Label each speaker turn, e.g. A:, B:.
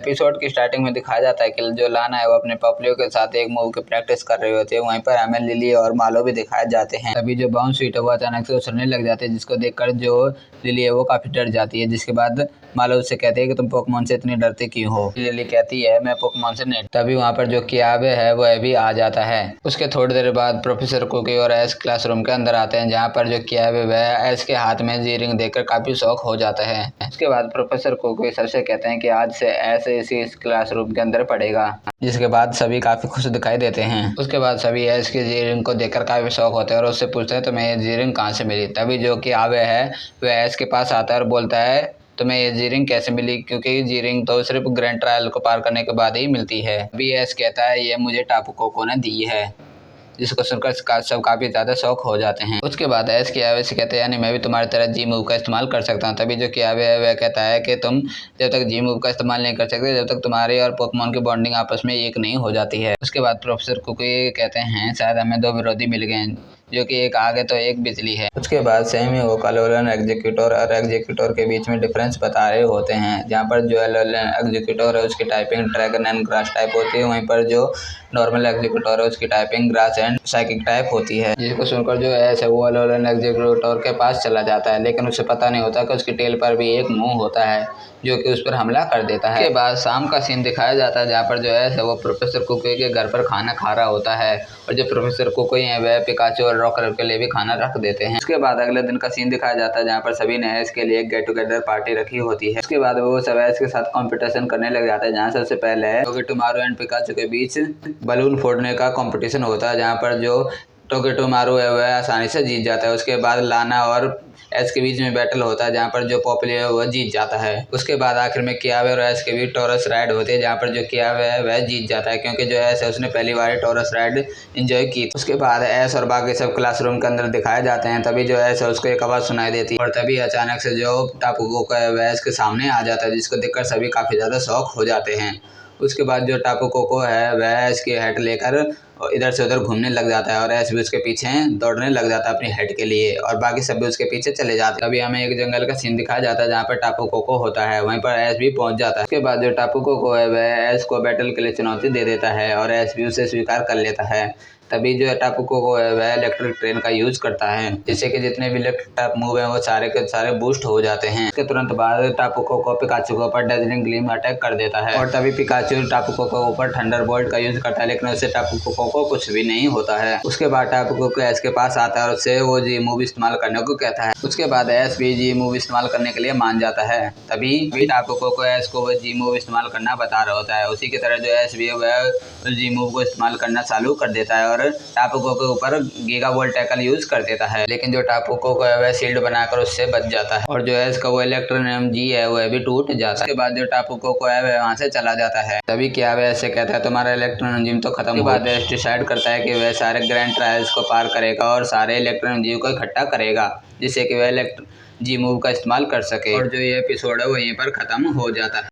A: Episode की starting में दिखाया जाता है कि जो लाना है वो अपने पपलियों के साथ एक मूव की प्रैक्टिस कर रही होती है। वहीं पर हमें लिली और मालो भी दिखाए जाते हैं। तभी जो बाउंस स्वीट है वो अचानक से उछलने लग जाते हैं, जिसको देखकर जो लिली है वो काफी डर जाती है। जिसके बाद मालो उससे कहती है कि तुम पोकेमॉन से इतनी डरती क्यों हो। लिली कहती है मैं पोकेमॉन से नहीं। तभी वहाँ पर जो कियाबे है वह भी आ जाता है। उसके थोड़ी देर बाद प्रोफेसर कुकी और एस क्लासरूम के अंदर आते हैं, जहाँ पर जो कियाबे वह एस के हाथ में जी रिंग देखकर काफी शौक हो जाता है। उसके बाद प्रोफेसर कुकी सर से कहते हैं कि आज से एस इसी क्लासरूम के अंदर पढ़ेगा, जिसके बाद सभी काफी खुश दिखाई देते हैं। उसके बाद सभी एस की जी रिंग को देखकर काफी शौक होते हैं और उससे पूछते हैं तुम्हें ये जी रिंग कहाँ से मिली। तभी जो कि आवे है वह एस के पास आता है और बोलता है तुम्हें ये जी रिंग कैसे मिली, क्योंकि जी रिंग तो सिर्फ ग्रैंड ट्रायल को पार करने के बाद ही मिलती है। अभी एस कहता है ये मुझे टापू कोको ने दी है, जिसको सुनकर सब काफी ज्यादा शौक हो जाते हैं। उसके बाद एस कियावे से कहते हैं यानी मैं भी तुम्हारी तरह जी मूव का इस्तेमाल कर सकता हूँ। तभी जो कियावे है वह कहता है कि तुम जब तक जी मूव का इस्तेमाल नहीं कर सकते जब तक तुम्हारी और पोकेमॉन की बॉन्डिंग आपस में एक नहीं हो जाती है। उसके बाद प्रोफेसर कुकी कहते हैं शायद हमें दो विरोधी मिल गए हैं, जो कि एक आगे तो एक बिजली है। उसके बाद सेमी वो कलोलन एग्जीक्यूटर और एग्जीक्यूटर के बीच में डिफरेंस बता रहे होते हैं, जहाँ पर जो एग्जीक्यूटर है उसकी typing dragon and grass type होती है, वहीं पर जो नॉर्मल एग्जीक्यूटर है उसकी typing grass and psychic type होती है। जिसको सुनकर जो एस है वो अलोलन एग्जीक्यूटर के पास चला जाता है, लेकिन उसे पता नहीं होता कि उसकी टेल पर भी एक मुंह होता है जो कि उस पर हमला कर देता है। उसके बाद शाम का सीन दिखाया जाता है, जहाँ पर जो है वो प्रोफेसर कुकी के घर पर खाना खा रहा होता है और जो प्रोफेसर कुकी है वह पिकाचू और रॉकर के लिए भी खाना रख देते हैं। उसके बाद अगले दिन का सीन दिखाया जाता है, जहाँ पर सभी ने एस के लिए एक गेट टुगेदर पार्टी रखी होती है। उसके बाद वो सब एस के साथ कंपटीशन करने लग जाता है, जहाँ सबसे पहले टोगेटोमारू एंड पिकाचू के बीच बलून फोड़ने का कंपटीशन होता है, जहाँ पर जो टोगेटोमारू है वह आसानी से जीत जाता है। उसके बाद लाना और एस के बीच में बैटल होता है, जहाँ पर जो पॉपुलर है वह जीत जाता है। उसके बाद आखिर में कियावे और एस के बीच टॉरस राइड होती है, जहाँ पर जो कियावे है वह जीत जाता है, क्योंकि जो एस है उसने पहली बार टॉरस राइड एंजॉय की। उसके बाद एस और बाकी सब क्लासरूम के अंदर दिखाए जाते हैं। तभी जो एस है उसको एक आवाज सुनाई देती है और तभी अचानक से जो टापू कोको है वह एस के सामने आ जाता है, जिसको देखकर सभी काफी ज्यादा शौक हो जाते हैं। उसके बाद जो टापू कोको है वह इसकी हेड लेकर इधर से उधर घूमने लग जाता है और एस भी उसके पीछे दौड़ने लग जाता है अपनी हेड के लिए, और बाकी सब भी उसके पीछे चले जाते हैं। अभी हमें एक जंगल का सीन दिखाया जाता है, जहाँ पर टापू कोको होता है, वहीं पर एस भी पहुंच जाता है। उसके बाद जो टापू कोको है वह एस को बैटल के लिए चुनौती दे देता है और एस भी उसे स्वीकार कर लेता है। तभी जो टापू कोको है वह इलेक्ट्रिक ट्रेन का यूज करता है, जिससे कि जितने भी इलेक्ट्रिक टाइप मूव है वो सारे के सारे बूस्ट हो जाते हैं। इसके तुरंत बाद टापू कोको पिकाचू के ऊपर डेजलिंग ग्लीम अटैक कर देता है और तभी पिकाचू टापू कोको के ऊपर थंडरबोल्ट का यूज करता है, लेकिन उससे टापू कोको को कुछ भी नहीं होता है। उसके बाद टापू कोको एस के पास आता है और उससे वो जी मूव इस्तेमाल करने को कहता है। उसके बाद एस भी जी मूव इस्तेमाल करने के लिए मान जाता है। तभी टापू कोको एस को वो जी मूव इस्तेमाल करना बता रहा होता है। उसी की तरह जो एस भी है वह जी मूव को इस्तेमाल करना चालू कर देता है और टापू कोको के ऊपर गीगा बॉल टैकल यूज कर देता है, लेकिन जो टापू कोको है वह शील्ड बनाकर उससे बच जाता है और जो है इसका वो इलेक्ट्रोनियम जी है वह भी टूट जाता है। उसके बाद जो टापू कोको है वह वहां से चला जाता है। तभी क्या वह ऐसे कहता है तुम्हारा इलेक्ट्रोनियम जिम तो खत्म। बाद डिसाइड करता है कि वह सारे ग्रैंड ट्रायल्स को पार करेगा और सारे इलेक्ट्रोनियम जी को इकट्ठा करेगा, जिससे कि वह जी मूव का इस्तेमाल कर सके। और जो ये एपिसोड है वो यहीं पर खत्म हो जाता है।